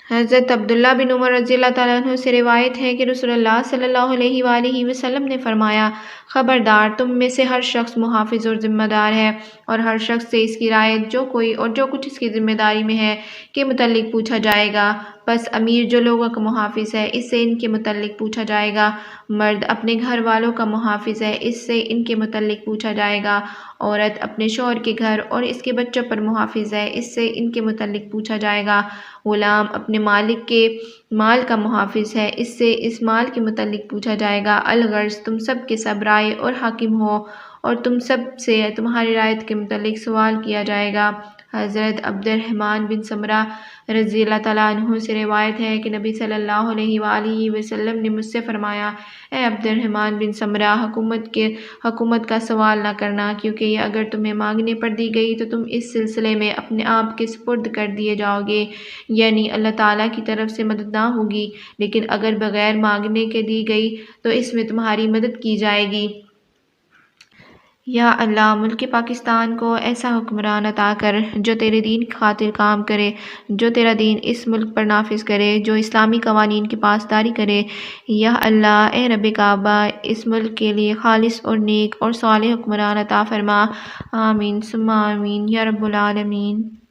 حضرت عبداللہ بن عمر رضی اللہ تعالیٰ عنہ سے روایت ہے کہ رسول اللہ صلی اللہ علیہ وآلہ وسلم نے فرمایا، خبردار، تم میں سے ہر شخص محافظ اور ذمہ دار ہے، اور ہر شخص سے اس کی رعایت جو کوئی اور جو کچھ اس کی ذمہ داری میں ہے کے متعلق پوچھا جائے گا۔ پس امیر جو لوگوں کا محافظ ہے اس سے ان کے متعلق پوچھا جائے گا، مرد اپنے گھر والوں کا محافظ ہے اس سے ان کے متعلق پوچھا جائے گا، عورت اپنے شوہر کے گھر اور اس کے بچوں پر محافظ ہے اس سے ان کے متعلق پوچھا جائے گا، غلام اپنے مالک کے مال کا محافظ ہے اس سے اس مال کے متعلق پوچھا جائے گا۔ الغرض تم سب کے سب رائے اور حاکم ہو اور تم سب سے تمہاری رعایت کے متعلق سوال کیا جائے گا۔ حضرت عبد الرحمن بن سمرہ رضی اللہ تعالیٰ عنہ سے روایت ہے کہ نبی صلی اللہ علیہ وآلہ وسلم نے مجھ سے فرمایا، اے عبد الرحمن بن سمرہ، حکومت کا سوال نہ کرنا، کیونکہ یہ اگر تمہیں مانگنے پر دی گئی تو تم اس سلسلے میں اپنے آپ کے سپرد کر دیے جاؤ گے، یعنی اللہ تعالیٰ کی طرف سے مدد نہ ہوگی، لیکن اگر بغیر مانگنے کے دی گئی تو اس میں تمہاری مدد کی جائے گی۔ یا اللہ، ملک پاکستان کو ایسا حکمران عطا کر جو تیرے دین کی خاطر کام کرے، جو تیرا دین اس ملک پر نافذ کرے، جو اسلامی قوانین کی پاسداری کرے۔ یا اللہ، اے رب کعبہ، اس ملک کے لیے خالص اور نیک اور صالح حکمران عطا فرما۔ آمین ثم آمین یا رب العالمین۔